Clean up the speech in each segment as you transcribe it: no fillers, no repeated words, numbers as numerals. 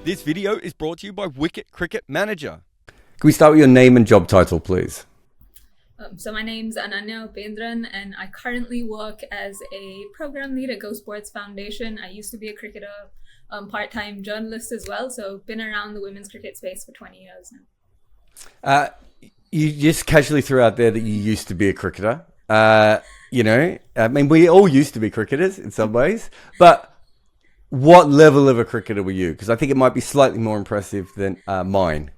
This video is brought to you by Wicket Cricket Manager. Can we start with your name and job title, please? So my name's Ananya Upendran, and I currently work as a program lead at Go Sports Foundation. I used to be a cricketer, part-time journalist as well, so been around the women's cricket space for 20 years now. You just casually threw out there that you used to be a cricketer. I mean, we all used to be cricketers in some ways, but what level of a cricketer were you? Because I think it might be slightly more impressive than mine.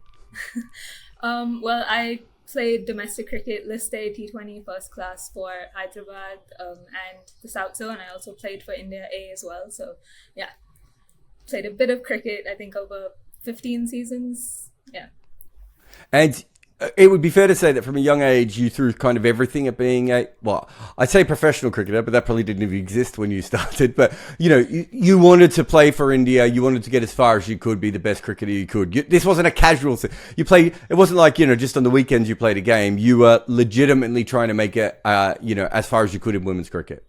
Well, I played domestic cricket, List A, T20, first class for Hyderabad and the South Zone. I also played for India A as well. So, yeah, played a bit of cricket, I think, over 15 seasons. Yeah. And it would be fair to say that from a young age, you threw kind of everything at being I'd say professional cricketer, but that probably didn't even exist when you started. But, you wanted to play for India. You wanted to get as far as you could, be the best cricketer you could. This wasn't a casual thing. It wasn't like, just on the weekends you played a game. You were legitimately trying to make it, as far as you could in women's cricket.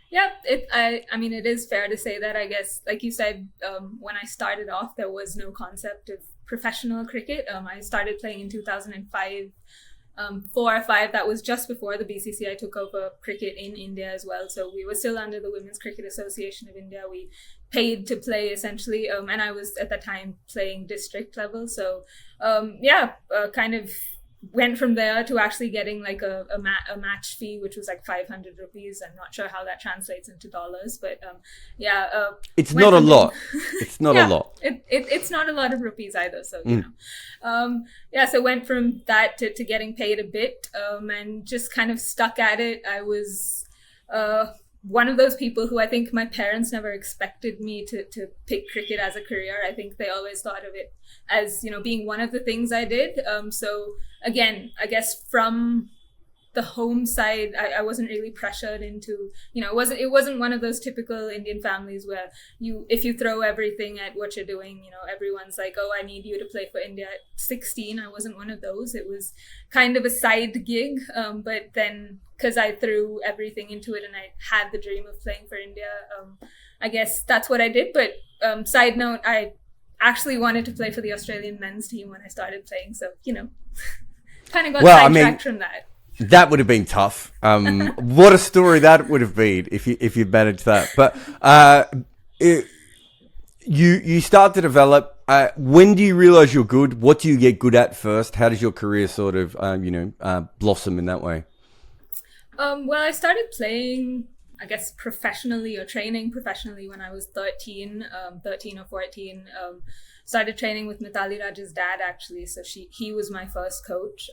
Yeah, it is fair to say that, I guess, like you said, when I started off, there was no concept of professional cricket. I started playing in 2005, 4 or 5. That was just before the BCCI took over cricket in India as well. So we were still under the Women's Cricket Association of India. We paid to play essentially, and I was at the time playing district level. So kind of went from there to actually getting like a match fee, which was like 500 rupees. I'm not sure how that translates into dollars, but it's not a lot. It's not a lot. It's not a lot of rupees either. So, so went from that to getting paid a bit and just kind of stuck at it. I was one of those people who I think my parents never expected me to pick cricket as a career. I think they always thought of it as, being one of the things I did. So again, I guess from the home side, I wasn't really pressured into, it wasn't one of those typical Indian families where if you throw everything at what you're doing, everyone's like, oh, I need you to play for India at 16. I wasn't one of those. It was kind of a side gig. But then because I threw everything into it and I had the dream of playing for India, I guess that's what I did. But side note, I actually wanted to play for the Australian men's team when I started playing. So, kind of got sidetracked from that. That would have been tough. What a story that would have been if you managed that. But you start to develop. When do you realize you're good? What do you get good at first? How does your career sort of blossom in that way? Well, I started playing, I guess, professionally or training professionally when I was 13 or 14. Started training with Mithali Raj's dad, actually. So he was my first coach.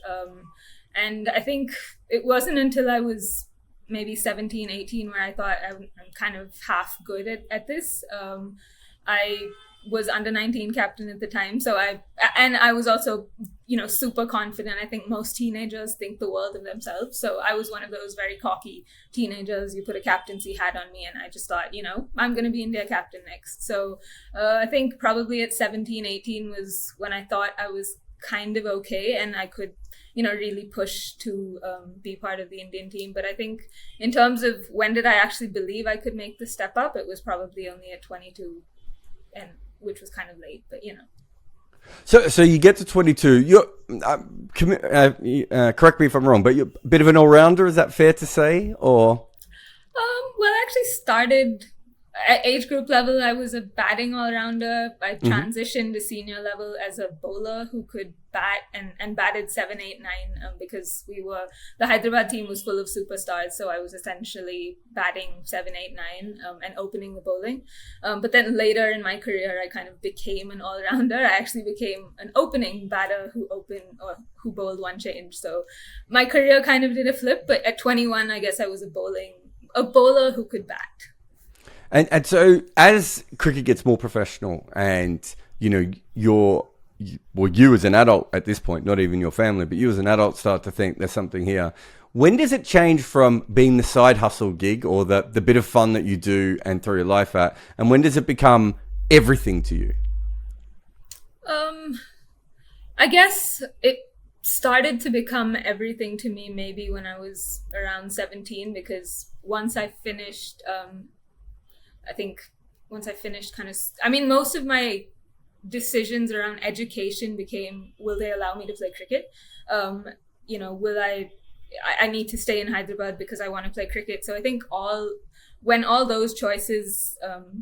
And I think it wasn't until I was maybe 17, 18 where I thought I'm kind of half good at this. I was under 19 captain at the time. So I was also, super confident. I think most teenagers think the world of themselves. So I was one of those very cocky teenagers. You put a captaincy hat on me and I just thought, I'm going to be India captain next. So I think probably at 17, 18 was when I thought I was kind of okay and I could really push to be part of the Indian team. But I think in terms of when did I actually believe I could make the step up, it was probably only at 22, and which was kind of late, but So you get to 22. You're correct me if I'm wrong, but you're a bit of an all-rounder. Is that fair to say, or? Well, I actually started at age group level. I was a batting all-rounder. I transitioned to senior level as a bowler who could bat and batted 7, 8, 9 because the Hyderabad team was full of superstars. So I was essentially batting 7, 8, 9 and opening the bowling. But then later in my career, I kind of became an all-rounder. I actually became an opening batter who bowled one change. So my career kind of did a flip. But at 21, I guess I was a bowler who could bat. And so as cricket gets more professional and, you as an adult at this point, not even your family, but you as an adult start to think there's something here. When does it change from being the side hustle gig or the bit of fun that you do and throw your life at? And when does it become everything to you? I guess it started to become everything to me maybe when I was around 17, because once I finished, most of my decisions around education became, will they allow me to play cricket? Will I need to stay in Hyderabad because I want to play cricket. So I think when all those choices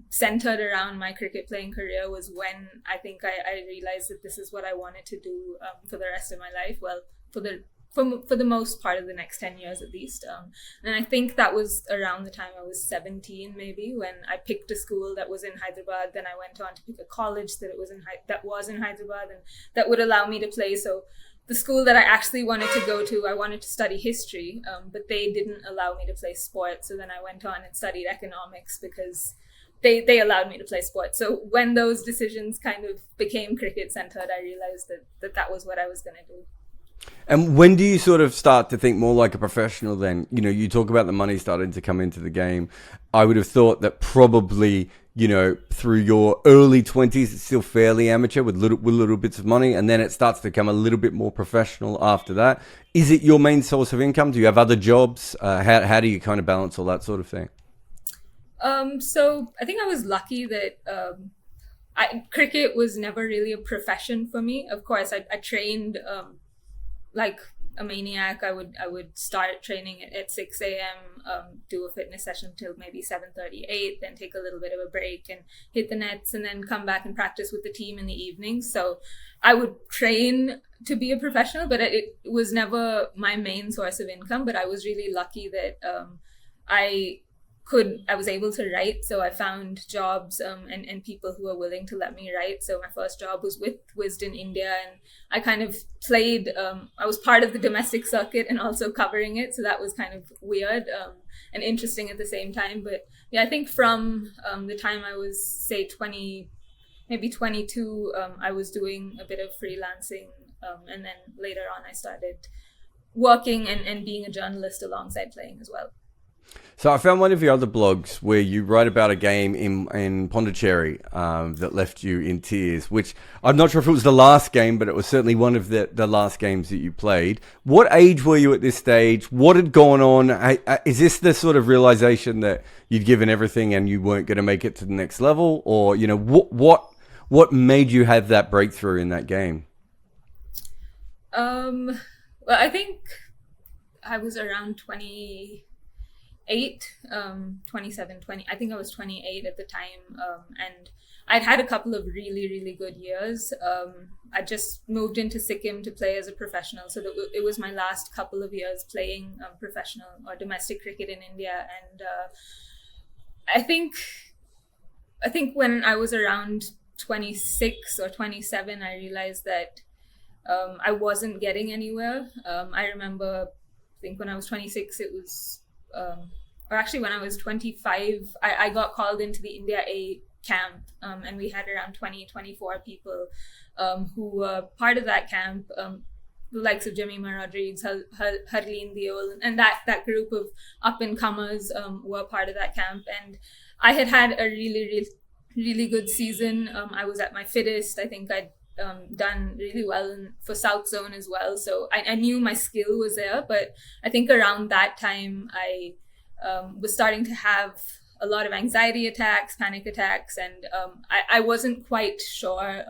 centered around my cricket playing career was when I think I realized that this is what I wanted to do for the rest of my life. Well, for the most part of the next 10 years at least. And I think that was around the time I was 17, maybe, when I picked a school that was in Hyderabad. Then I went on to pick a college that was in Hyderabad and that would allow me to play. So the school that I actually wanted to go to, I wanted to study history, but they didn't allow me to play sport. So then I went on and studied economics because they allowed me to play sport. So when those decisions kind of became cricket centered, I realized that was what I was going to do. And when do you sort of start to think more like a professional then? You talk about the money starting to come into the game. I would have thought that probably, through your early 20s, it's still fairly amateur with little bits of money. And then it starts to become a little bit more professional after that. Is it your main source of income? Do you have other jobs? How do you kind of balance all that sort of thing? So I think I was lucky that cricket was never really a profession for me. Of course, I trained like a maniac. I would start training at 6 a.m., do a fitness session till maybe 7:38, then take a little bit of a break and hit the nets, and then come back and practice with the team in the evening. So I would train to be a professional, but it was never my main source of income. But I was really lucky that I was able to write. So I found jobs and people who were willing to let me write. So my first job was with Wouldnt in India, and I kind of played, I was part of the domestic circuit and also covering it. So that was kind of weird and interesting at the same time. But yeah, I think from the time I was, say, 20, maybe 22, I was doing a bit of freelancing. And then later on, I started working and being a journalist alongside playing as well. So I found one of your other blogs where you write about a game in Pondicherry that left you in tears, which I'm not sure if it was the last game, but it was certainly one of the last games that you played. What age were you at this stage? What had gone on? Is this the sort of realization that you'd given everything and you weren't going to make it to the next level? Or, what made you have that breakthrough in that game? Well, I think I was around 28, 27, 20. I think I was 28 at the time. And I'd had a couple of really, really good years. I just moved into Sikkim to play as a professional. So it was my last couple of years playing professional or domestic cricket in India. And I think when I was around 26 or 27, I realized that I wasn't getting anywhere. I remember, I think when I was 26, it was, or actually when I was 25, I got called into the India A camp, and we had around 20, 24 people who were part of that camp, the likes of Jemima Rodriguez, Harleen Deol, and that group of up-and-comers were part of that camp. And I had a really, really, really good season. I was at my fittest. I think I'd done really well for South Zone as well. So I knew my skill was there, but I think around that time I was starting to have a lot of anxiety attacks, panic attacks, and I wasn't quite sure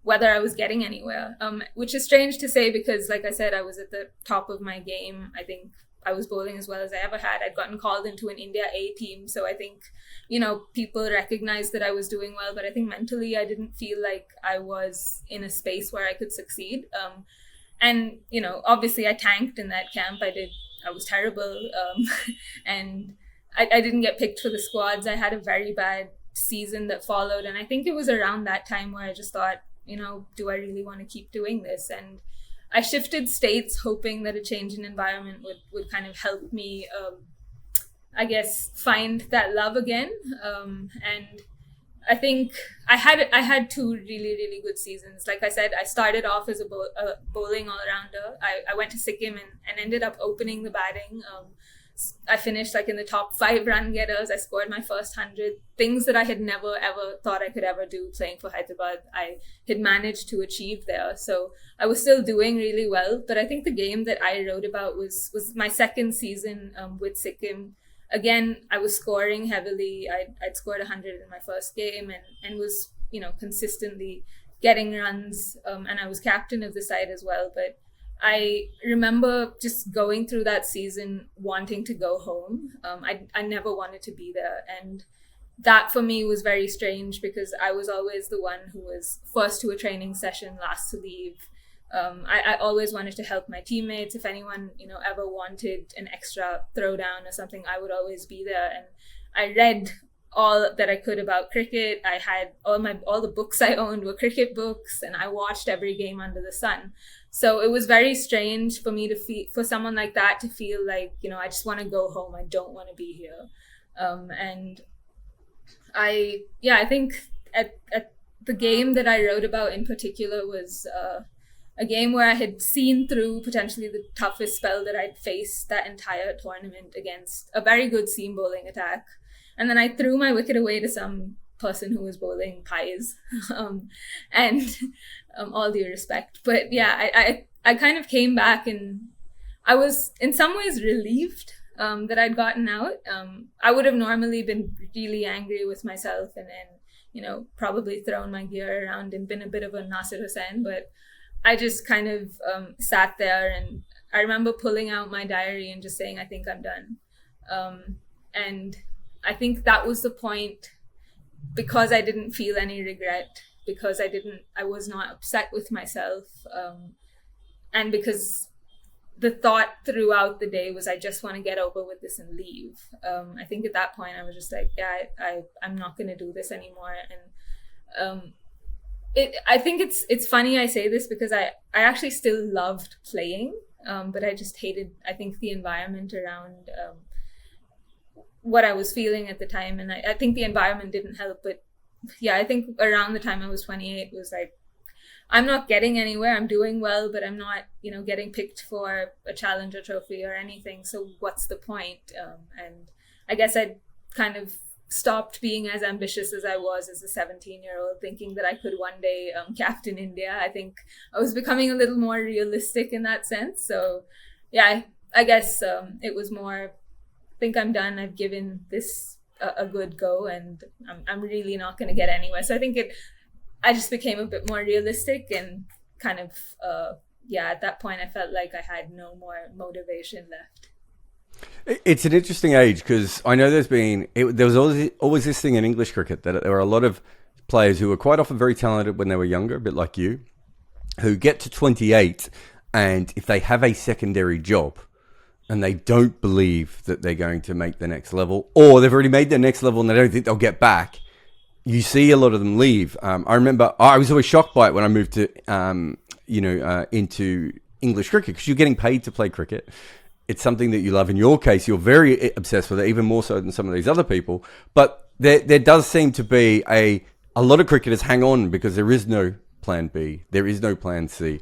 whether I was getting anywhere, which is strange to say because, like I said, I was at the top of my game. I think I was bowling as well as I ever had. I'd gotten called into an India A team. So I think, people recognized that I was doing well, but I think mentally I didn't feel like I was in a space where I could succeed. And, obviously I tanked in that camp. I was terrible. And I didn't get picked for the squads. I had a very bad season that followed. And I think it was around that time where I just thought, do I really want to keep doing this? And I shifted states hoping that a change in environment would kind of help me, find that love again. And I think I had two really, really good seasons. Like I said, I started off as a bowling all-rounder. I went to Sikkim and ended up opening the batting. I finished in the top 5 run getters. I scored my first 100. Things that I had never ever thought I could ever do playing for Hyderabad, I had managed to achieve there. So I was still doing really well. But I think the game that I wrote about was my second season with Sikkim. Again, I was scoring heavily. I'd scored 100 in my first game and was consistently getting runs, and I was captain of the side as well. But I remember just going through that season wanting to go home. I never wanted to be there, and that for me was very strange because I was always the one who was first to a training session, last to leave. I always wanted to help my teammates. If anyone, ever wanted an extra throwdown or something, I would always be there. And I read all that I could about cricket. I had all the books I owned were cricket books, and I watched every game under the sun. So it was very strange for me to feel, for someone like that to feel like, I just want to go home. I don't want to be here. And I think at the game that I wrote about in particular was a game where I had seen through potentially the toughest spell that I'd faced that entire tournament against a very good seam bowling attack. And then I threw my wicket away to some person who was bowling pies, and all due respect. But yeah, I kind of came back and I was in some ways relieved that I'd gotten out. I would have normally been really angry with myself and probably thrown my gear around and been a bit of a Nasir Hussain, but I just kind of sat there, and I remember pulling out my diary and just saying, I think I'm done. And I think that was the point, because I didn't feel any regret, because I was not upset with myself, and because the thought throughout the day was, I just want to get over with this and leave. I think at that point I was just like, I'm not going to do this anymore. And I think it's funny I say this because I actually still loved playing, but I just hated, I think, the environment around what I was feeling at the time. And I think the environment didn't help. But yeah, I think around the time I was 28 was like, I'm not getting anywhere. I'm doing well, but I'm not, getting picked for a Challenger trophy or anything. So what's the point? And I guess I'd kind of stopped being as ambitious as I was as a 17-year-old, thinking that I could one day captain India. I think I was becoming a little more realistic in that sense. So yeah, I guess it was more, I think I'm done. I've given this a good go, and I'm really not going to get anywhere. So I think I just became a bit more realistic, and kind of, at that point I felt like I had no more motivation left. It's an interesting age, because I know there was always this thing in English cricket that there were a lot of players who were quite often very talented when they were younger, a bit like you, who get to 28, and if they have a secondary job and they don't believe that they're going to make the next level, or they've already made their next level and they don't think they'll get back, you see a lot of them leave. I remember I was always shocked by it when I moved to, into English cricket, because you're getting paid to play cricket. It's something that you love. In your case, you're very obsessed with it, even more so than some of these other people. But there does seem to be a lot of cricketers hang on because there is no plan B. There is no plan C.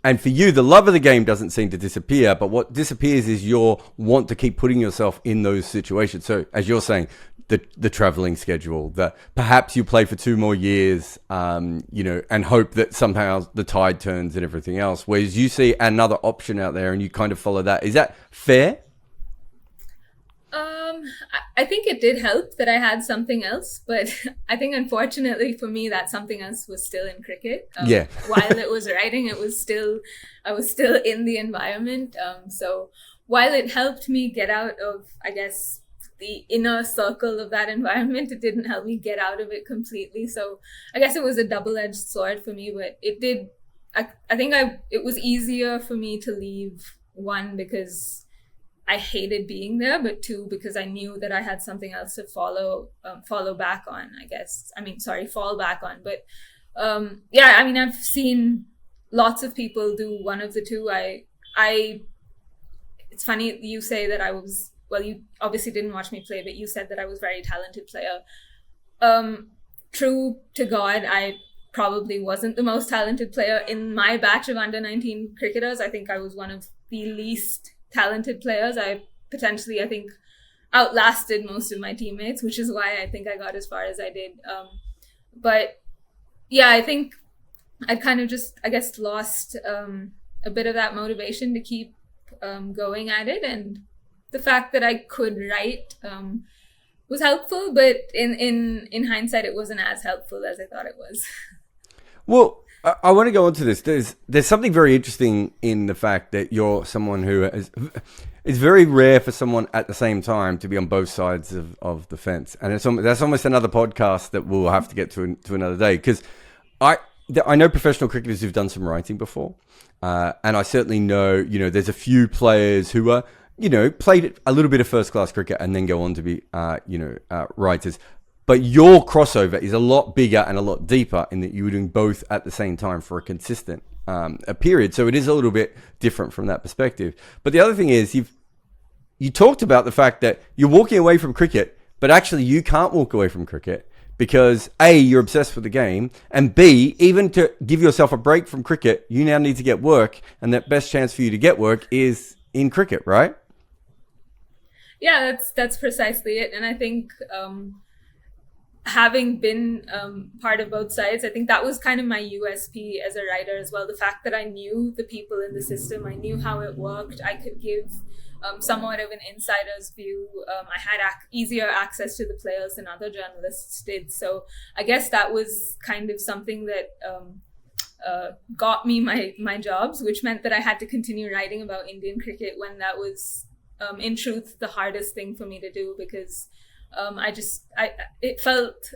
And for you, the love of the game doesn't seem to disappear, but what disappears is your want to keep putting yourself in those situations. So as you're saying, the traveling schedule, that perhaps you play for 2 more years, and hope that somehow the tide turns and everything else. Whereas you see another option out there and you kind of follow that. Is that fair? I think it did help that I had something else, but I think unfortunately for me, that something else was still in cricket. While it was writing, I was still in the environment. So while it helped me get out of, I guess, the inner circle of that environment, it didn't help me get out of it completely. So I guess it was a double-edged sword for me, but it did. I think it was easier for me to leave, one, because I hated being there, but 2, because I knew that I had something else to fall back on, I guess. Fall back on. But I've seen lots of people do one of the two. It's funny you say that I was, well, you obviously didn't watch me play, but you said that I was a very talented player. True to God, I probably wasn't the most talented player in my batch of under-19 cricketers. I think I was one of the least talented players. I think outlasted most of my teammates, which is why I think I got as far as I did. But yeah, I think I kind of just, I guess, lost a bit of that motivation to keep going at it. And the fact that I could write was helpful, but in hindsight, it wasn't as helpful as I thought it was. Well, I want to go on to this. There's something very interesting in the fact that you're someone who is. It's very rare for someone at the same time to be on both sides of the fence, and that's almost another podcast that we'll have to get to another day. Because I know professional cricketers who've done some writing before, and I certainly know there's a few players who are played a little bit of first class cricket and then go on to be writers. But your crossover is a lot bigger and a lot deeper in that you were doing both at the same time for a consistent a period. So it is a little bit different from that perspective. But the other thing is you talked about the fact that you're walking away from cricket, but actually you can't walk away from cricket because A, you're obsessed with the game, and B, even to give yourself a break from cricket, you now need to get work, and the best chance for you to get work is in cricket, right? Yeah, that's precisely it. And I think having been part of both sides, I think that was kind of my USP as a writer as well. The fact that I knew the people in the system, I knew how it worked. I could give somewhat of an insider's view. I had easier access to the players than other journalists did. So I guess that was kind of something that got me my jobs, which meant that I had to continue writing about Indian cricket when that was, in truth, the hardest thing for me to do, because it felt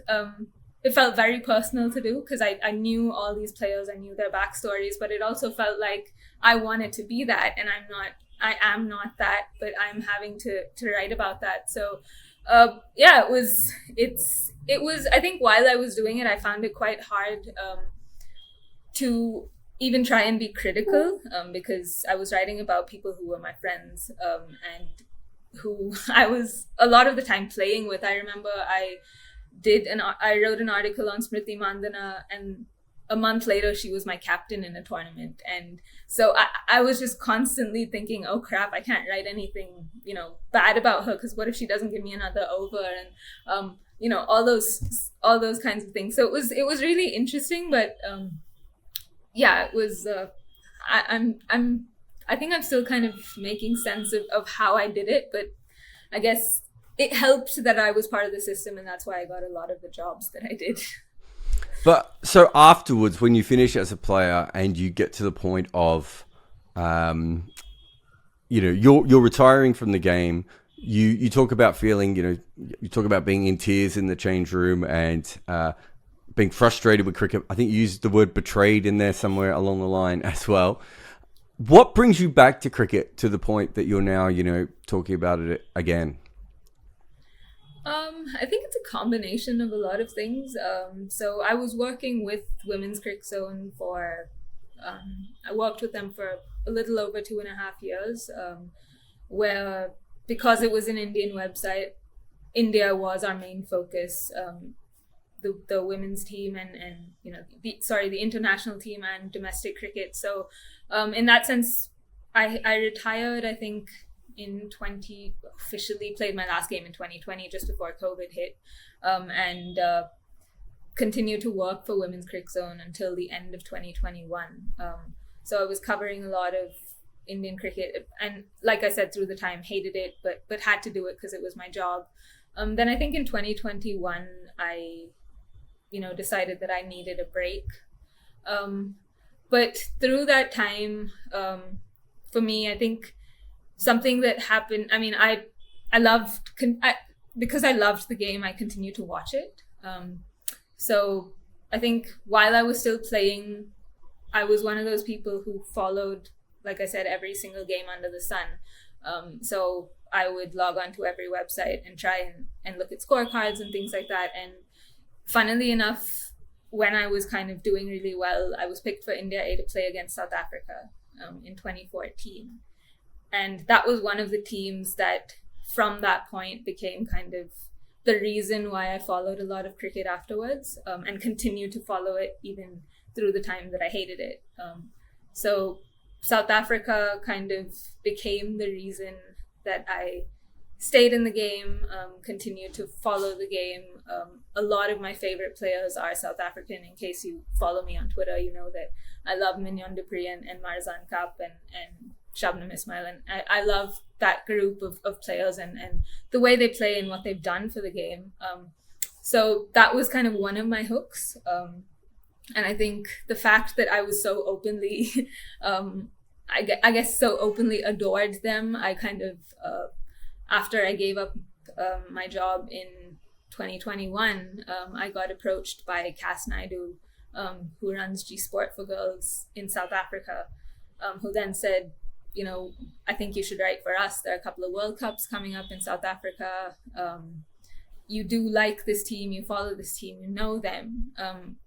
very personal to do, because I knew all these players, I knew their backstories, but it also felt like I wanted to be that, and I am not that, but I'm having to write about that. So it was I think while I was doing it, I found it quite hard to even try and be critical, because I was writing about people who were my friends, and who I was a lot of the time playing with. I remember I wrote an article on Smriti Mandana, and a month later she was my captain in a tournament. And so I was just constantly thinking, oh crap, I can't write anything bad about her, because what if she doesn't give me another over, and all those kinds of things. So it was really interesting, but it was I think I'm still kind of making sense of how I did it, but I guess it helped that I was part of the system, and that's why I got a lot of the jobs that I did. But so afterwards, when you finish as a player and you get to the point of, you're retiring from the game, you talk about feeling, you talk about being in tears in the change room and being frustrated with cricket. I think you used the word betrayed in there somewhere along the line as well. What brings you back to cricket to the point that you're now, talking about it again? I think it's a combination of a lot of things. So I was working with Women's Cricket Zone I worked with them for a little over 2.5 years, where, because it was an Indian website, India was our main focus. The women's team and the international team and domestic cricket. So in that sense, I retired, I think, officially played my last game in 2020, just before COVID hit, and continued to work for Women's Cricket Zone until the end of 2021. So I was covering a lot of Indian cricket, and like I said, through the time, hated it, but had to do it because it was my job. Then I think in 2021, I decided that I needed a break. But through that time, for me, I think something that happened, because I loved the game, I continued to watch it. So I think while I was still playing, I was one of those people who followed, like I said, every single game under the sun. So I would log on to every website and try and look at scorecards and things like that. And funnily enough, when I was kind of doing really well, I was picked for India A to play against South Africa in 2014. And that was one of the teams that from that point became kind of the reason why I followed a lot of cricket afterwards, and continued to follow it even through the time that I hated it. So South Africa kind of became the reason that I stayed in the game, continued to follow the game. A lot of my favorite players are South African. In case you follow me on Twitter, you know that I love Mignon du Preez and Marzan Kapp and Shabnam Ismail. And I love that group of players and the way they play and what they've done for the game. So that was kind of one of my hooks. And I think the fact that I was so openly, I guess so openly adored them, I kind of, after I gave up my job in 2021, I got approached by Cass Naidu, who runs G Sport for Girls in South Africa, who then said, I think you should write for us. There are a couple of World Cups coming up in South Africa. You do like this team, you follow this team, you know them.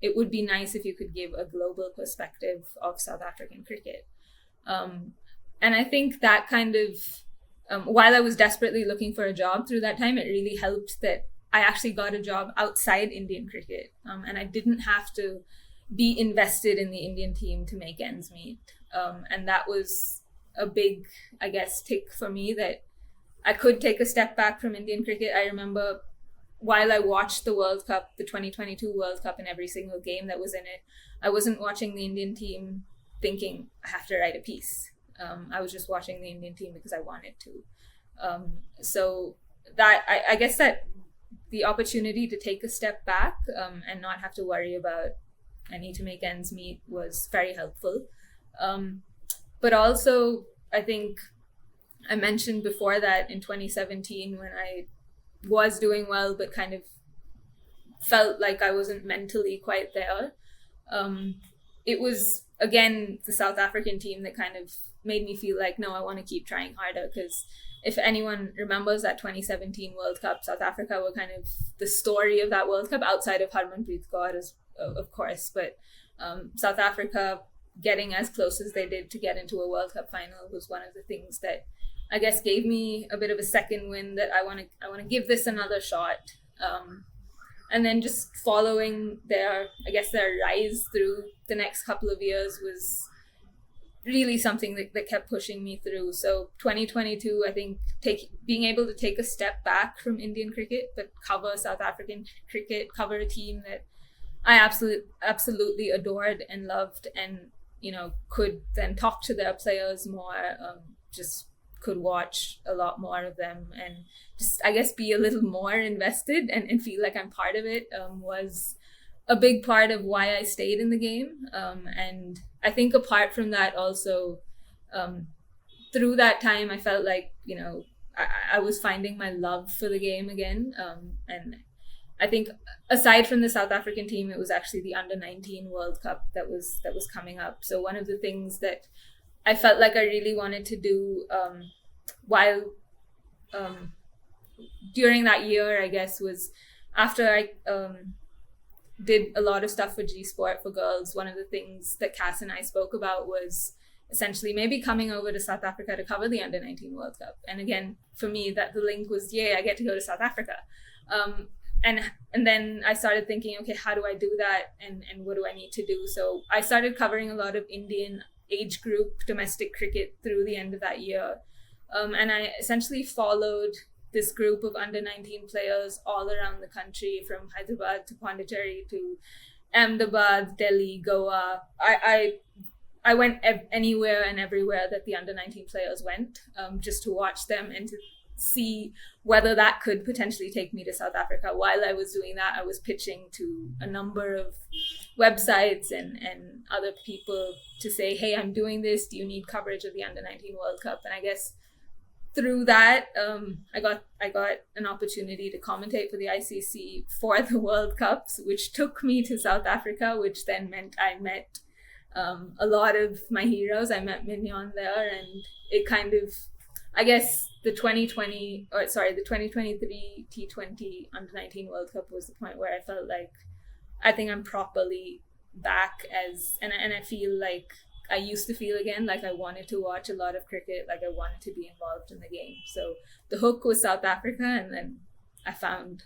It would be nice if you could give a global perspective of South African cricket. And I think that kind of, while I was desperately looking for a job through that time, it really helped that I actually got a job outside Indian cricket. And I didn't have to be invested in the Indian team to make ends meet. And that was a big, I guess, tick for me, that I could take a step back from Indian cricket. I remember while I watched the World Cup, the 2022 World Cup, and every single game that was in it, I wasn't watching the Indian team thinking I have to write a piece. I was just watching the Indian team because I wanted to. So that, I guess that the opportunity to take a step back and not have to worry about I need to make ends meet was very helpful. But also, I think I mentioned before that in 2017, when I was doing well, but kind of felt like I wasn't mentally quite there. It was, again, the South African team that kind of made me feel like, no, I want to keep trying harder. Because if anyone remembers that 2017 World Cup, South Africa were kind of the story of that World Cup, outside of Harmanpreet Kaur, of course. But South Africa getting as close as they did to get into a World Cup final was one of the things that I guess gave me a bit of a second wind, that I want to give this another shot. And then just following their rise through the next couple of years was really something that kept pushing me through. So 2022, I think being able to take a step back from Indian cricket, but cover South African cricket, cover a team that I absolutely adored and loved, and could then talk to their players more, just could watch a lot more of them, and just, I guess, be a little more invested and feel like I'm part of it, was a big part of why I stayed in the game. And I think apart from that also, through that time, I felt like, I was finding my love for the game again. And I think aside from the South African team, it was actually the Under-19 World Cup that was coming up. So one of the things that I felt like I really wanted to do while during that year, I guess, was after I did a lot of stuff for G Sport for Girls. One of the things that Cass and I spoke about was essentially maybe coming over to South Africa to cover the Under-19 World Cup. And again, for me, that the link was, I get to go to South Africa. And then I started thinking, okay, how do I do that? And what do I need to do? So I started covering a lot of Indian age group domestic cricket through the end of that year. And I essentially followed this group of under-19 players all around the country, from Hyderabad to Pondicherry to Ahmedabad, Delhi, Goa. I went anywhere and everywhere that the under-19 players went, just to watch them and to see whether that could potentially take me to South Africa. While I was doing that, I was pitching to a number of websites and other people to say, hey, I'm doing this. Do you need coverage of the Under-19 World Cup? And I guess through that, I got an opportunity to commentate for the ICC for the World Cups, which took me to South Africa, which then meant I met a lot of my heroes. I met Mignon there, and it kind of, I guess, the 2023 T20 Under-19 World Cup was the point where I felt like I think I'm properly back and I feel like I used to feel again like I wanted to watch a lot of cricket, like I wanted to be involved in the game. So the hook was South Africa, and then I found,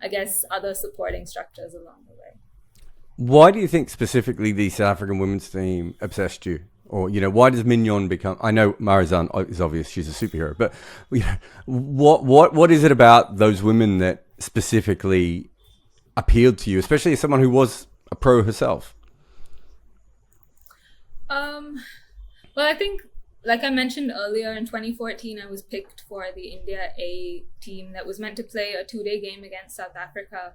I guess, other supporting structures along the way. Why do you think specifically the South African women's team obsessed you? Or, why does Mignon become... I know Marizan is obvious, she's a superhero, but what is it about those women that specifically appealed to you, especially as someone who was a pro herself? Well, I think like I mentioned earlier, in 2014, I was picked for the India A team that was meant to play a 2-day game against South Africa.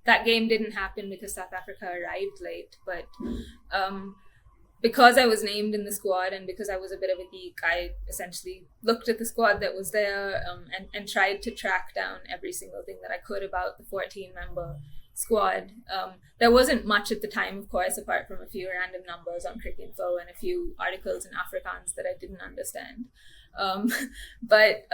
That game didn't happen because South Africa arrived late, but because I was named in the squad and because I was a bit of a geek, I essentially looked at the squad that was there and tried to track down every single thing that I could about the 14-member squad. There wasn't much at the time, of course, apart from a few random numbers on Cricinfo and a few articles in Afrikaans that I didn't understand. But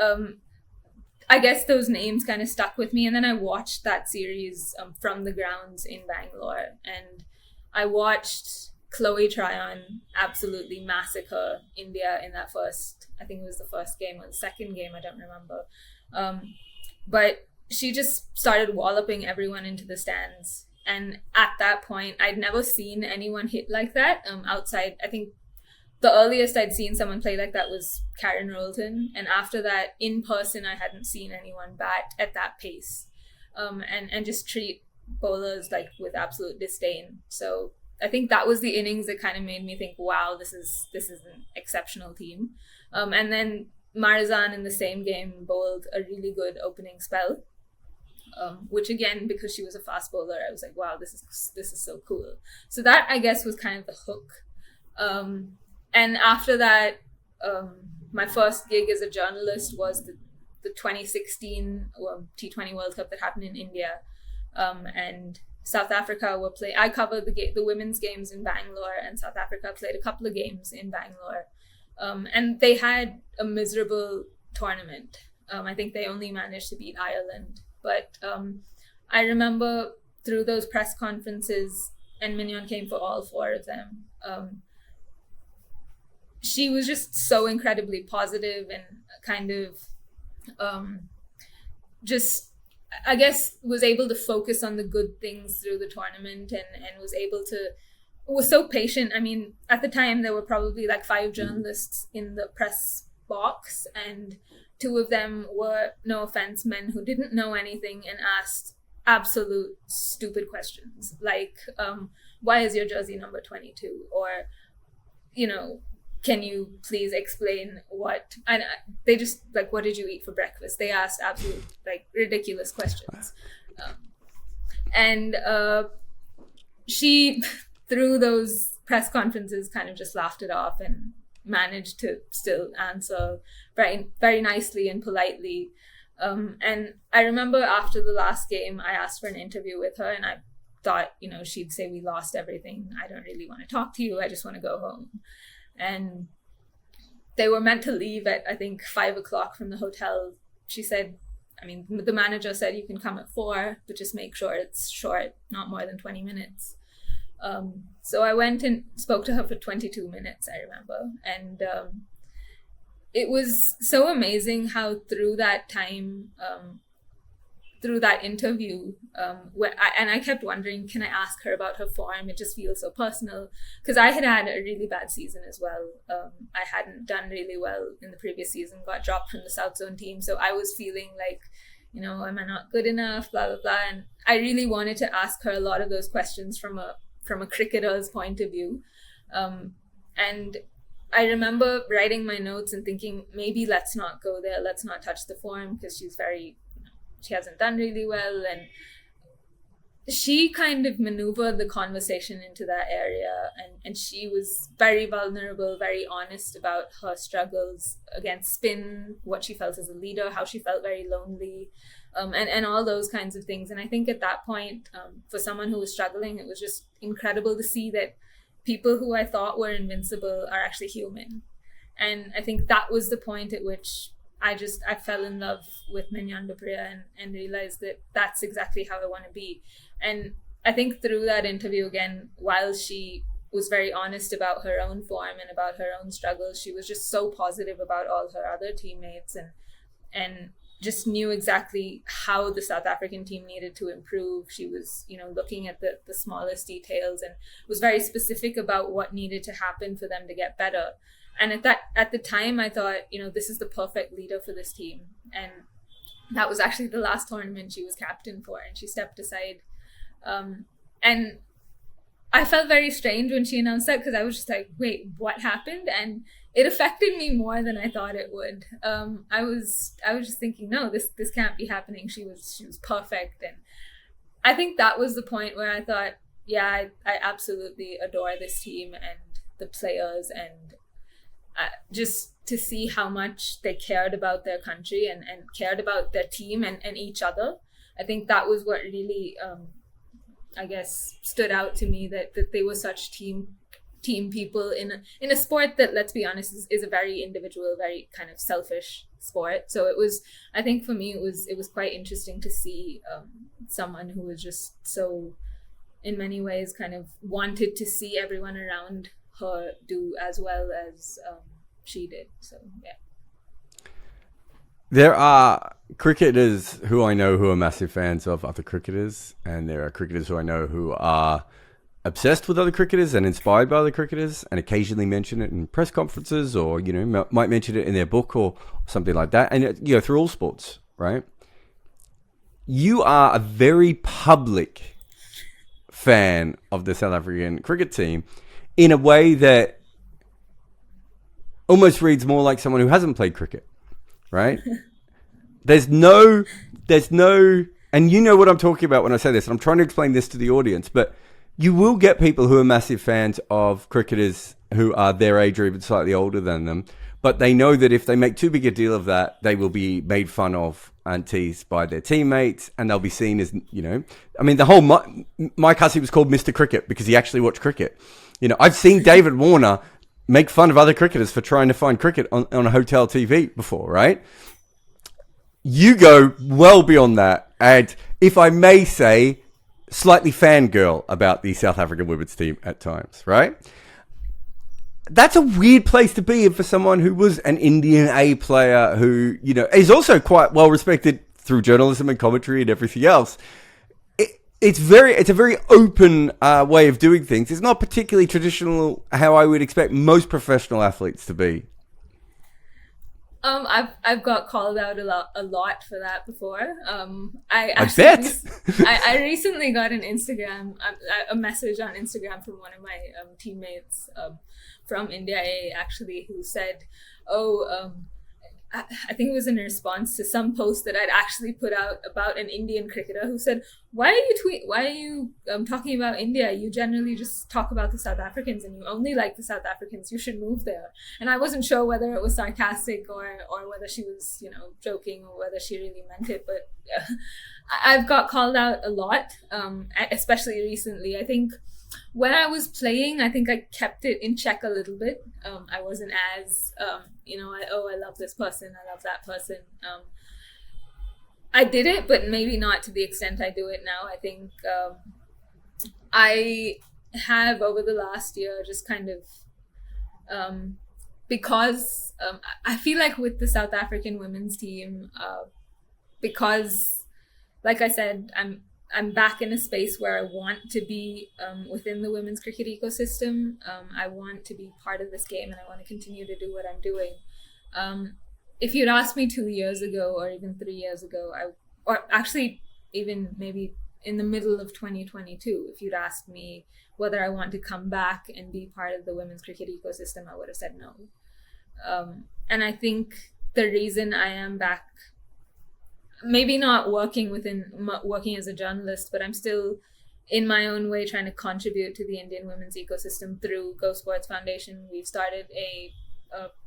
I guess those names kind of stuck with me. And then I watched that series from the grounds in Bangalore. And I watched Chloe Tryon absolutely massacre India in that first, I think it was the first game or the second game, I don't remember. But she just started walloping everyone into the stands. And at that point, I'd never seen anyone hit like that outside. I think the earliest I'd seen someone play like that was Karen Rolton. And after that, in person, I hadn't seen anyone bat at that pace and just treat bowlers like with absolute disdain. So I think that was the innings that kind of made me think, wow, this is an exceptional team. And then Marizan in the same game bowled a really good opening spell. Which again, because she was a fast bowler, I was like, wow, this is so cool. So that, I guess, was kind of the hook. And after that, my first gig as a journalist was the 2016 T20 World Cup that happened in India. And South Africa were playing. I covered the women's games in Bangalore, and South Africa played a couple of games in Bangalore. And they had a miserable tournament. I think they only managed to beat Ireland. But I remember through those press conferences, and Mignon came for all 4 of them, she was just so incredibly positive and kind of just, I guess, was able to focus on the good things through the tournament and was so patient. I mean, at the time, there were probably like 5 journalists in the press box, and 2 of them were, no offense, men who didn't know anything and asked absolute stupid questions like, why is your jersey number 22? Or, can you please explain what? And they just, like, what did you eat for breakfast? They asked absolute, like, ridiculous questions. And she, through those press conferences, kind of just laughed it off and managed to still answer very, very nicely and politely. And I remember after the last game, I asked for an interview with her, and I thought, she'd say, we lost everything. I don't really want to talk to you. I just want to go home. And they were meant to leave at, I think, 5:00 from the hotel. She said, the manager said, you can come at 4, but just make sure it's short, not more than 20 minutes. So I went and spoke to her for 22 minutes, I remember. And it was so amazing how through that time, through that interview, and I kept wondering, can I ask her about her form? It just feels so personal. Because I had a really bad season as well. I hadn't done really well in the previous season, got dropped from the South Zone team. So I was feeling like, am I not good enough, blah, blah, blah. And I really wanted to ask her a lot of those questions from a cricketer's point of view. And I remember writing my notes and thinking, maybe let's not go there. Let's not touch the form because she hasn't done really well. And she kind of maneuvered the conversation into that area. And she was very vulnerable, very honest about her struggles against spin, what she felt as a leader, how she felt very lonely, and all those kinds of things. And I think at that point, for someone who was struggling, it was just incredible to see that people who I thought were invincible are actually human. And I think that was the point at which I fell in love with Mignon du Preez and realized that that's exactly how I want to be. And I think through that interview, again, while she was very honest about her own form and about her own struggles, she was just so positive about all her other teammates and just knew exactly how the South African team needed to improve. She was, looking at the smallest details and was very specific about what needed to happen for them to get better. And at the time, I thought, this is the perfect leader for this team. And that was actually the last tournament she was captain for, and she stepped aside. And I felt very strange when she announced that, because I was just like, wait, what happened? And it affected me more than I thought it would. I was just thinking, no, this can't be happening. She was perfect, and I think that was the point where I thought, yeah, I absolutely adore this team and the players, and just to see how much they cared about their country and cared about their team and each other. I think that was what really, I guess, stood out to me, that they were such team people in a sport that, let's be honest, is a very individual, very kind of selfish sport. So it was, I think for me, it was quite interesting to see someone who was just so, in many ways, kind of wanted to see everyone around her do as well as she did. So yeah. There are cricketers who I know who are massive fans of other cricketers, and there are cricketers who I know who are obsessed with other cricketers and inspired by other cricketers, and occasionally mention it in press conferences, or might mention it in their book or something like that. And through all sports, right? You are a very public fan of the South African cricket team in a way that almost reads more like someone who hasn't played cricket, right? There's no, and you know what I'm talking about when I say this, and I'm trying to explain this to the audience, but you will get people who are massive fans of cricketers who are their age or even slightly older than them, but they know that if they make too big a deal of that, they will be made fun of and teased by their teammates, and they'll be seen as, I mean, the whole Mike Hussey was called Mr. Cricket because he actually watched cricket. I've seen David Warner make fun of other cricketers for trying to find cricket on a hotel TV before, right? You go well beyond that, and if I may say, slightly fangirl about the South African women's team at times, right? That's a weird place to be for someone who was an Indian A player who, is also quite well respected through journalism and commentary and everything else. It's a very open way of doing things. It's not particularly traditional how I would expect most professional athletes to be. I've got called out a lot for that before. I bet. I recently got a message on Instagram from one of my teammates from India A, actually, who said, I think it was in response to some post that I'd actually put out about an Indian cricketer, who said, why are you talking about India? You generally just talk about the South Africans, and you only like the South Africans. You should move there. And I wasn't sure whether it was sarcastic or whether she was, joking, or whether she really meant it. But I've got called out a lot, especially recently. I think when I was playing, I think I kept it in check a little bit. I wasn't as, I love this person, I love that person. I did it, but maybe not to the extent I do it now. I think I have, over the last year, just kind of, because I feel like with the South African women's team, because, like I said, I'm back in a space where I want to be within the women's cricket ecosystem. I want to be part of this game, and I want to continue to do what I'm doing. If you'd asked me 2 years ago, or even 3 years ago, or actually even maybe in the middle of 2022, if you'd asked me whether I want to come back and be part of the women's cricket ecosystem, I would have said no. And I think the reason I am back, maybe not working as a journalist, but I'm still in my own way trying to contribute to the Indian women's ecosystem through Go Sports Foundation. We've started a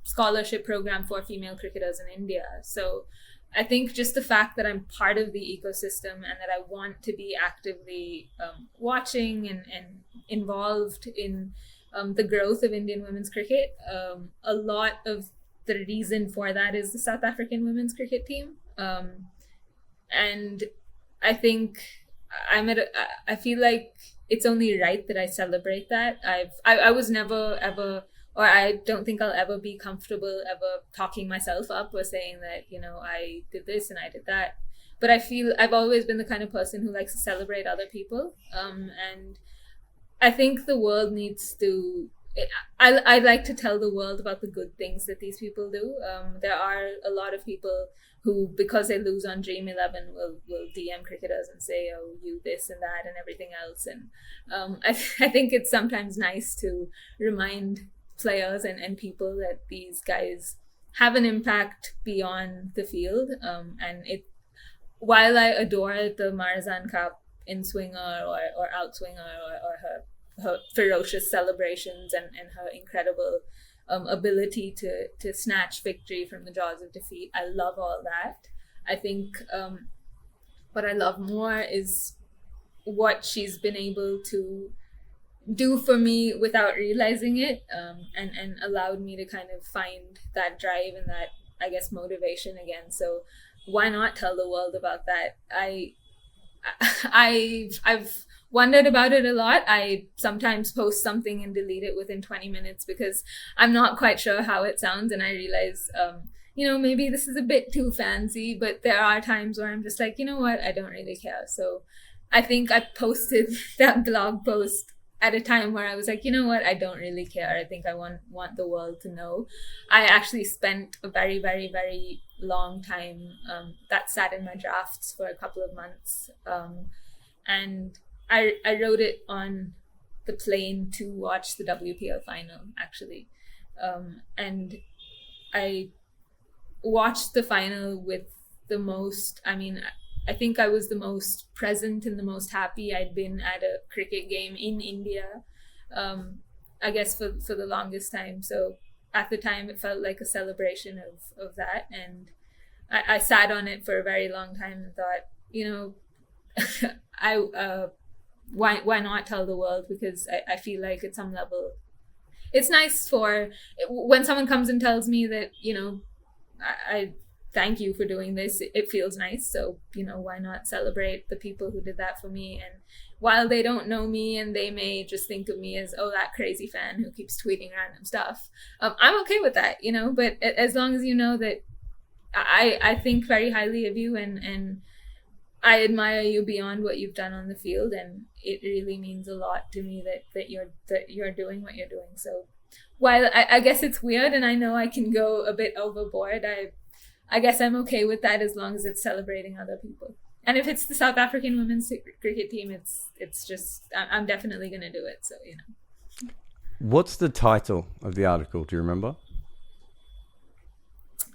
scholarship program for female cricketers in India. So I think just the fact that I'm part of the ecosystem and that I want to be actively watching and involved in the growth of Indian women's cricket, a lot of the reason for that is the South African women's cricket team. And I think I feel like it's only right that I celebrate that. I was never ever, or I don't think I'll ever be comfortable ever talking myself up or saying that, I did this and I did that. But I feel I've always been the kind of person who likes to celebrate other people. And I think the world needs to, I like to tell the world about the good things that these people do. There are a lot of people who, because they lose on Dream 11, will DM cricketers and say, oh, you this and that and everything else. And I think it's sometimes nice to remind players and people that these guys have an impact beyond the field. And while I adore the Marzan Cup in swinger or outswinger or her ferocious celebrations and her incredible ability to snatch victory from the jaws of defeat, I love all that. I think what I love more is what she's been able to do for me without realizing it, and allowed me to kind of find that drive and that, I guess, motivation again. So why not tell the world about that? I've wondered about it a lot. I sometimes post something and delete it within 20 minutes because I'm not quite sure how it sounds, and I realize maybe this is a bit too fancy, but there are times where I'm just like, you know what, I don't really care. So I think I posted that blog post at a time where I was like, you know what, I don't really care. I think I want the world to know. I actually spent a very, very, very long time that sat in my drafts for a couple of months. And I wrote it on the plane to watch the WPL final, actually. And I watched the final with the most, I think I was the most present and the most happy I'd been at a cricket game in India, I guess for the longest time. So at the time, it felt like a celebration of that. And I sat on it for a very long time and thought, why not tell the world? Because I feel like at some level, it's nice when someone comes and tells me that, I thank you for doing this. It feels nice. So, why not celebrate the people who did that for me? And while they don't know me and they may just think of me as, oh, that crazy fan who keeps tweeting random stuff, I'm okay with that, but as long as you know that I think very highly of you and I admire you beyond what you've done on the field, and it really means a lot to me that you're doing what you're doing. So while I guess it's weird and I know I can go a bit overboard, I guess I'm okay with that as long as it's celebrating other people. And if it's the South African women's cricket team, it's just, I'm definitely going to do it. So, What's the title of the article? Do you remember?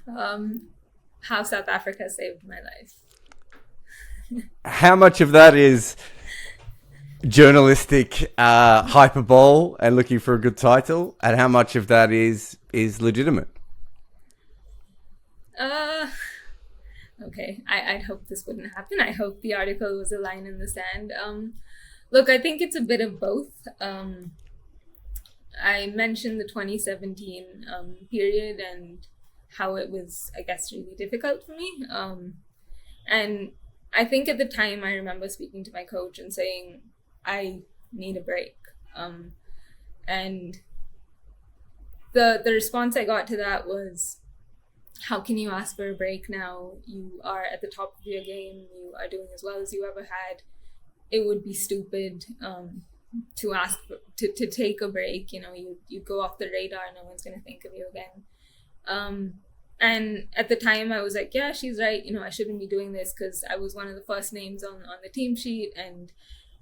How South Africa saved my life. How much of that is journalistic hyperbole and looking for a good title, and how much of that is legitimate? Okay, I'd hope this wouldn't happen. I hope the article was a line in the sand. Look, I think it's a bit of both. I mentioned the 2017 period and how it was, I guess, really difficult for me. And I think at the time I remember speaking to my coach and saying, I need a break. And the response I got to that was, how can you ask for a break now? You are at the top of your game. You are doing as well as you ever had. It would be stupid to ask to take a break. You go off the radar. No one's going to think of you again. And at the time I was like, yeah, she's right. I shouldn't be doing this because I was one of the first names on the team sheet and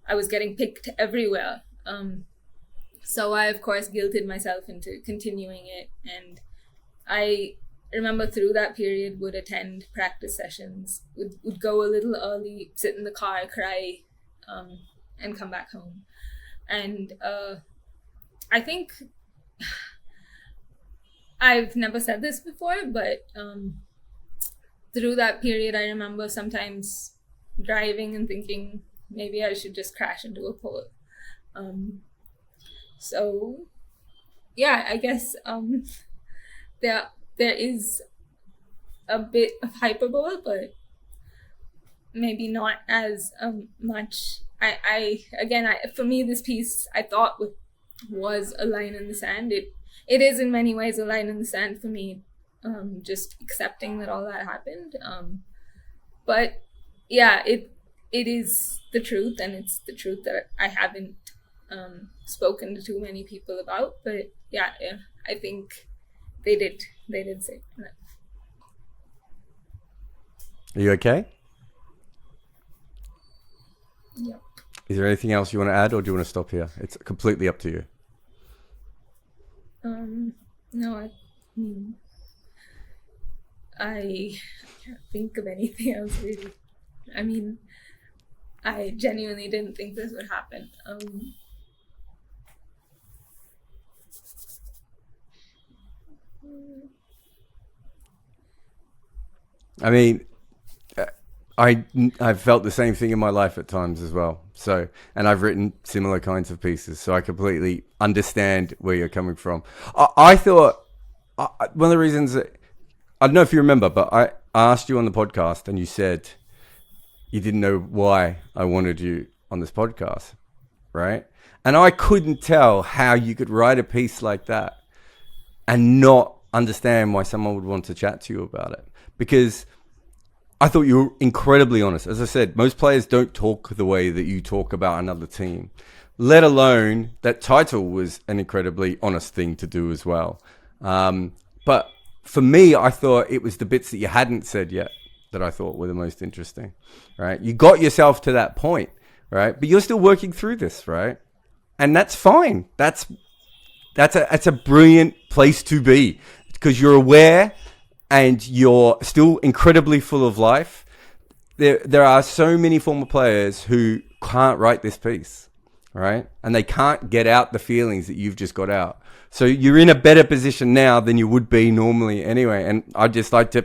I was getting picked everywhere. So I, of course, guilted myself into continuing it. And I remember through that period would attend practice sessions, would go a little early, sit in the car, cry, and come back home. And I think I've never said this before, but through that period, I remember sometimes driving and thinking maybe I should just crash into a pole. So yeah, I guess there is a bit of hyperbole, but maybe not as much. For me, this piece I thought was a line in the sand. It is in many ways a line in the sand for me, just accepting that all that happened. But yeah, it is the truth, and it's the truth that I haven't spoken to too many people about. But yeah, I think they did say that. Are you okay? Yep. Is there anything else you want to add, or do you want to stop here? It's completely up to you. No, I mean, I can't think of anything else really. I mean, I genuinely didn't think this would happen. I mean, I've felt the same thing in my life at times as well. So, and I've written similar kinds of pieces, so I completely understand where you're coming from. I thought one of the reasons that, I don't know if you remember, but I asked you on the podcast, and you said you didn't know why I wanted you on this podcast, right? And I couldn't tell how you could write a piece like that and not understand why someone would want to chat to you about it, because I thought you were incredibly honest. As I said, most players don't talk the way that you talk about another team, let alone that title was an incredibly honest thing to do as well. But for me, I thought it was the bits that you hadn't said yet that I thought were the most interesting, right? You got yourself to that point, right? But you're still working through this, right? And that's fine. That's a brilliant place to be, because you're aware and you're still incredibly full of life. There are so many former players who can't write this piece, right? And they can't get out the feelings that you've just got out. So you're in a better position now than you would be normally anyway. And I'd just like to,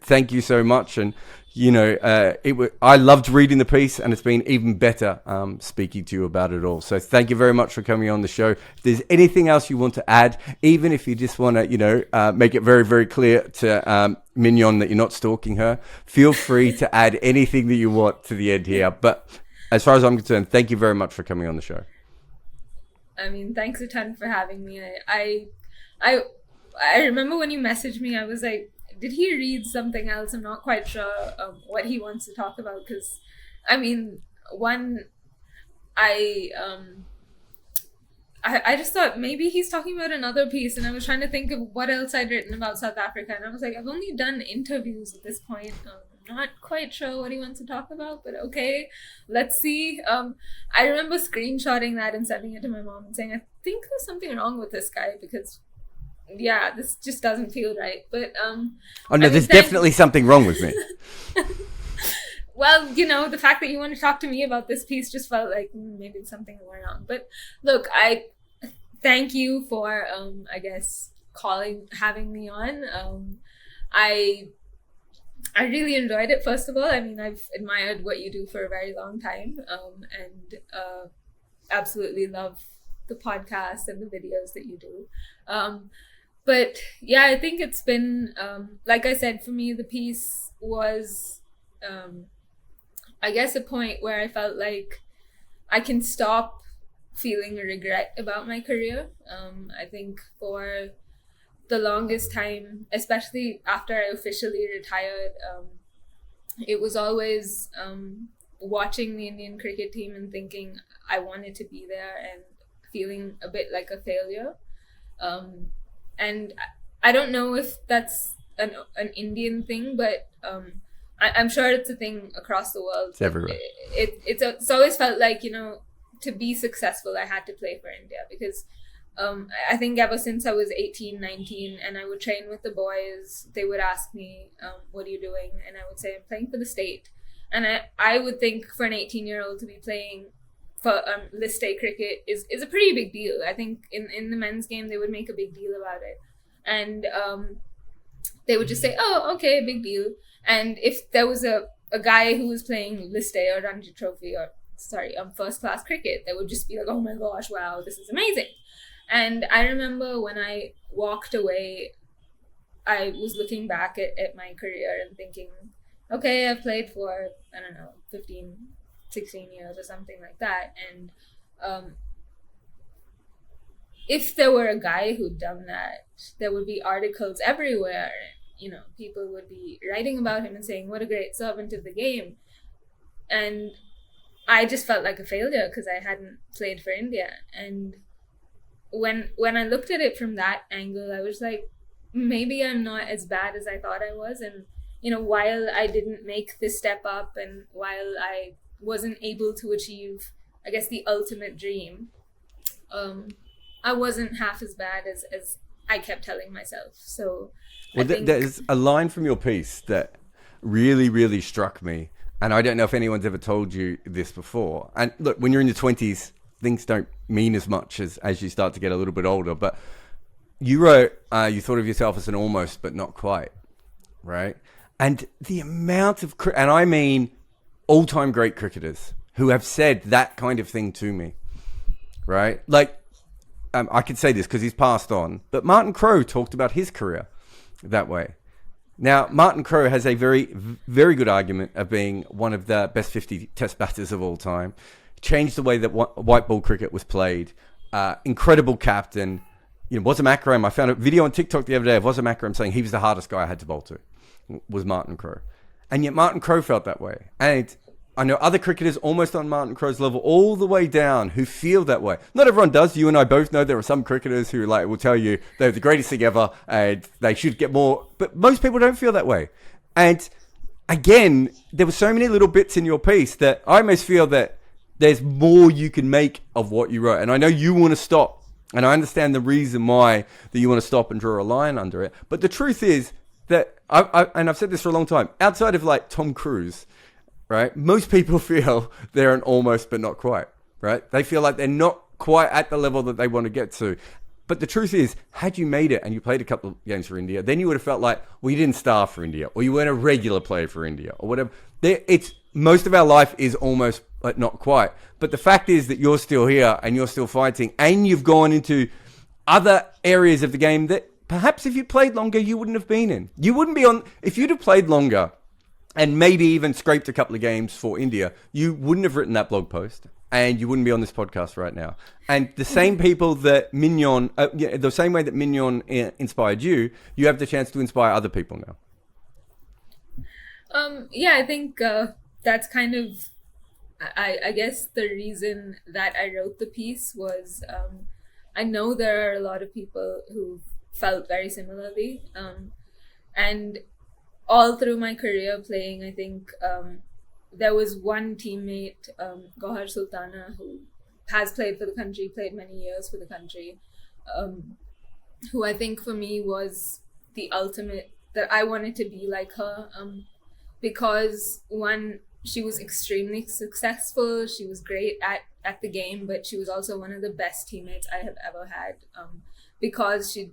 thank you so much. And, I loved reading the piece, and it's been even better speaking to you about it all. So thank you very much for coming on the show. If there's anything else you want to add, even if you just want to, make it very, very clear to Mignon that you're not stalking her, feel free to add anything that you want to the end here. But as far as I'm concerned, thank you very much for coming on the show. I mean, thanks a ton for having me. I remember when you messaged me, I was like, did he read something else? I'm not quite sure what he wants to talk about, because, I mean, I just thought maybe he's talking about another piece, and I was trying to think of what else I'd written about South Africa, and I was like, I've only done interviews at this point. I'm not quite sure what he wants to talk about, but okay, let's see. I remember screenshotting that and sending it to my mom and saying, I think there's something wrong with this guy, because this just doesn't feel right. But there's definitely something wrong with me. Well, the fact that you want to talk to me about this piece just felt like maybe it's something going on. But look, I thank you for having me on. I really enjoyed it, first of all. I mean, I've admired what you do for a very long time, and absolutely love the podcast and the videos that you do. But yeah, I think it's been, like I said, for me, the piece was, a point where I felt like I can stop feeling regret about my career. I think for the longest time, especially after I officially retired, it was always watching the Indian cricket team and thinking I wanted to be there, and feeling a bit like a failure. And I don't know if that's an Indian thing, but I'm sure it's a thing across the world. It's everywhere. It's always felt like, to be successful, I had to play for India, because I think ever since I was 18, 19, and I would train with the boys, they would ask me, what are you doing? And I would say, I'm playing for the state. And I would think for an 18-year-old to be playing for list A cricket is a pretty big deal. I think in the men's game, they would make a big deal about it. And they would just say, oh, okay, big deal. And if there was a guy who was playing list A or Ranji Trophy first class cricket, they would just be like, oh my gosh, wow, this is amazing. And I remember when I walked away, I was looking back at my career and thinking, okay, I've played for, 15, 16 years or something like that. And if there were a guy who'd done that, there would be articles everywhere. People would be writing about him and saying, what a great servant of the game. And I just felt like a failure because I hadn't played for India. And when I looked at it from that angle, I was like, maybe I'm not as bad as I thought I was. And, while I didn't make this step up, and while I wasn't able to achieve, I guess, the ultimate dream, I wasn't half as bad as I kept telling myself. So Well, there's a line from your piece that really, really struck me. And I don't know if anyone's ever told you this before. And look, when you're in your 20s, things don't mean as much as you start to get a little bit older. But you wrote, you thought of yourself as an almost, but not quite, right? And the amount of, and I mean all-time great cricketers who have said that kind of thing to me, right? Like, I could say this because he's passed on, but Martin Crowe talked about his career that way. Now, Martin Crowe has a very, very good argument of being one of the best 50 test batters of all time. Changed the way that white ball cricket was played. Incredible captain. You know, Wassim Akram, I found a video on TikTok the other day of Wassim Akram saying he was the hardest guy I had to bowl to, was Martin Crowe. And yet Martin Crowe felt that way. And I know other cricketers almost on Martin Crowe's level all the way down who feel that way. Not everyone does. You and I both know there are some cricketers who will tell you they're the greatest thing ever and they should get more. But most people don't feel that way. And again, there were so many little bits in your piece that I almost feel that there's more you can make of what you wrote. And I know you want to stop. And I understand the reason why that you want to stop and draw a line under it. But the truth is that, and I've said this for a long time, outside of like Tom Cruise, right? Most people feel they're an almost but not quite, right? They feel like they're not quite at the level that they want to get to. But the truth is, had you made it and you played a couple of games for India, then you would have felt like, well, you didn't star for India, or you weren't a regular player for India, or whatever. It's most of our life is almost but not quite. But the fact is that you're still here and you're still fighting, and you've gone into other areas of the game that perhaps if you played longer, you wouldn't have been in. You wouldn't be on, if you'd have played longer, and maybe even scraped a couple of games for India, you wouldn't have written that blog post and you wouldn't be on this podcast right now. And the same people that Mignon, the same way that Mignon inspired you, you have the chance to inspire other people now. Yeah, I think that's kind of, I guess the reason that I wrote the piece was I know there are a lot of people who felt very similarly. And all through my career playing, I think there was one teammate, Gohar Sultana, who has played for the country, played many years for the country, who I think for me was the ultimate, that I wanted to be like her, because one, she was extremely successful, she was great at the game, but she was also one of the best teammates I have ever had, because she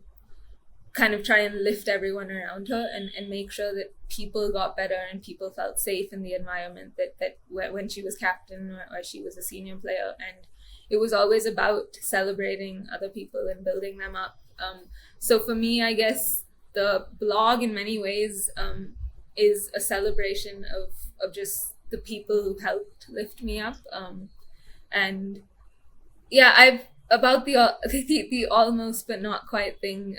kind of try and lift everyone around her and make sure that people got better and people felt safe in the environment that when she was captain or she was a senior player. And it was always about celebrating other people and building them up. So for me, I guess the blog in many ways is a celebration of just the people who helped lift me up. And yeah, about the almost but not quite thing,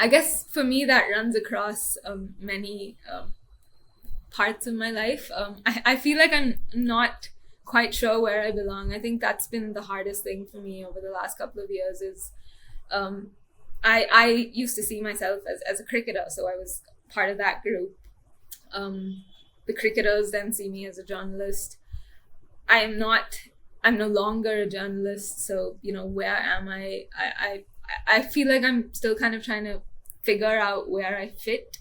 I guess for me that runs across many parts of my life. I feel like I'm not quite sure where I belong. I think that's been the hardest thing for me over the last couple of years is I used to see myself as a cricketer, so I was part of that group. The cricketers then see me as a journalist. I'm no longer a journalist, so where am I? I feel like I'm still kind of trying to figure out where I fit.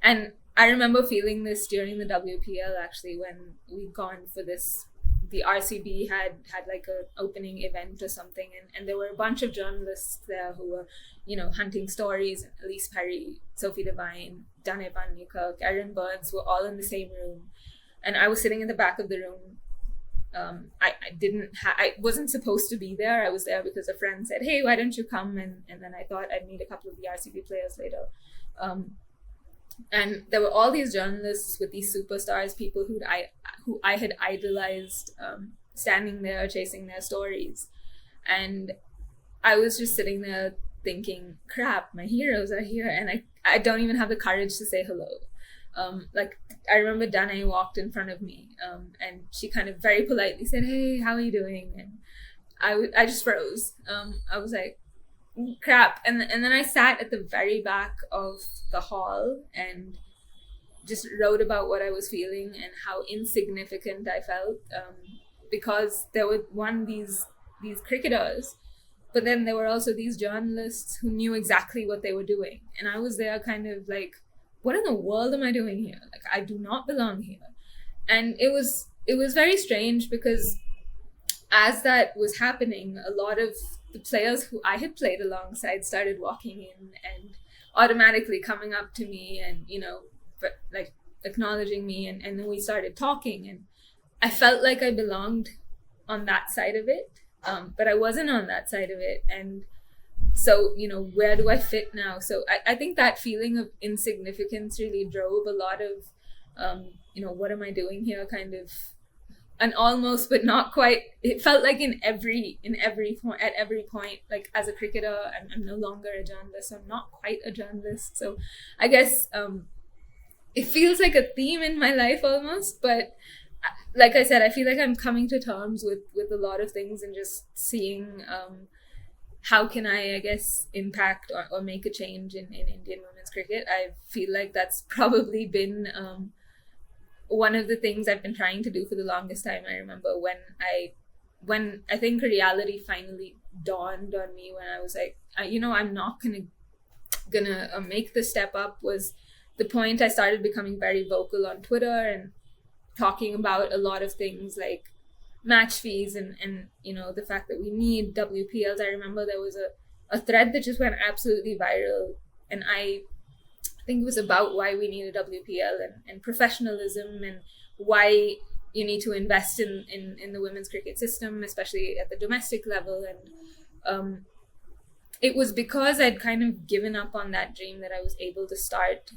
And I remember feeling this during the WPL, actually, when we'd gone for this, the RCB had like an opening event or something, and there were a bunch of journalists there who were, hunting stories. Elise Perry, Sophie Devine, Dane Van Newkirk, Erin Burns were all in the same room. And I was sitting in the back of the room. I wasn't supposed to be there. I was there because a friend said, hey, why don't you come? And then I thought I'd meet a couple of the RCB players later. And there were all these journalists with these superstars, people who I had idolized, standing there chasing their stories. And I was just sitting there thinking, crap, my heroes are here, and I don't even have the courage to say hello. I remember Danae walked in front of me, and she kind of very politely said, hey, how are you doing? And I just froze. I was like, crap. And then I sat at the very back of the hall and just wrote about what I was feeling and how insignificant I felt, because there were these cricketers, But then there were also these journalists who knew exactly what they were doing. And I was there kind of like, what in the world am I doing here? Like, I do not belong here. And it was very strange because as that was happening, a lot of the players who I had played alongside started walking in and automatically coming up to me and, like acknowledging me. And then we started talking, and I felt like I belonged on that side of it. But I wasn't on that side of it. And so, where do I fit now? So I think that feeling of insignificance really drove a lot of, what am I doing here kind of, and almost, but not quite. It felt like at every point, like as a cricketer, I'm no longer a journalist. I'm not quite a journalist. So I guess it feels like a theme in my life almost, but like I said, I feel like I'm coming to terms with a lot of things and just seeing how can I guess, impact or make a change in Indian women's cricket. I feel like that's probably been one of the things I've been trying to do for the longest time. I remember when I think reality finally dawned on me, when I was like, I'm not gonna make the step up, was the point I started becoming very vocal on Twitter and talking about a lot of things like match fees and the fact that we need WPLs. I remember there was a thread that just went absolutely viral, and I think it was about why we need a WPL and professionalism, and why you need to invest in the women's cricket system, especially at the domestic level. And it was because I'd kind of given up on that dream that I was able to start,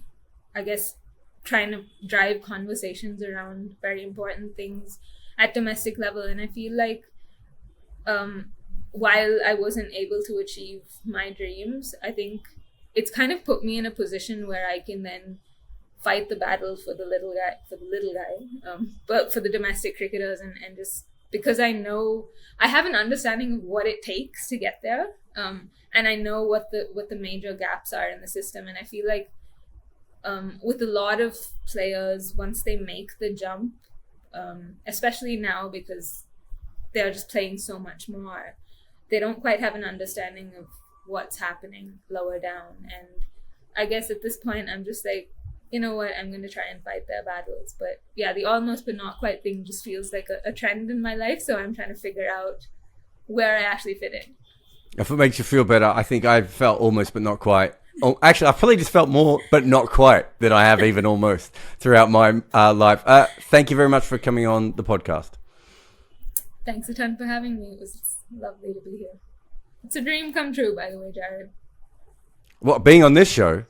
I guess, trying to drive conversations around very important things at domestic level. And I feel like while I wasn't able to achieve my dreams, I think it's kind of put me in a position where I can then fight the battle for the little guy, but for the domestic cricketers, and just because I know I have an understanding of what it takes to get there, and I know what the major gaps are in the system. And I feel like with a lot of players, once they make the jump, especially now because they're just playing so much more, they don't quite have an understanding of what's happening lower down. And I guess at this point I'm just like, you know what, I'm going to try and fight their battles. But yeah, the almost but not quite thing just feels like a trend in my life, so I'm trying to figure out where I actually fit in. If it makes you feel better, I think I felt almost but not quite. Oh, actually, I've probably just felt more but not quite than I have even almost throughout my life. Thank you very much for coming on the podcast. Thanks a ton for having me. It was lovely to be here. It's a dream come true, by the way, Jarrod. What, being on this show?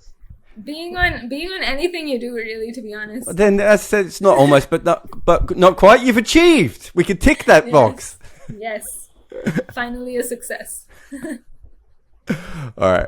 Being on anything you do, really, to be honest. Then as I said, it's not almost, but not quite. You've achieved. We could tick that box. Yes. Finally a success. All right.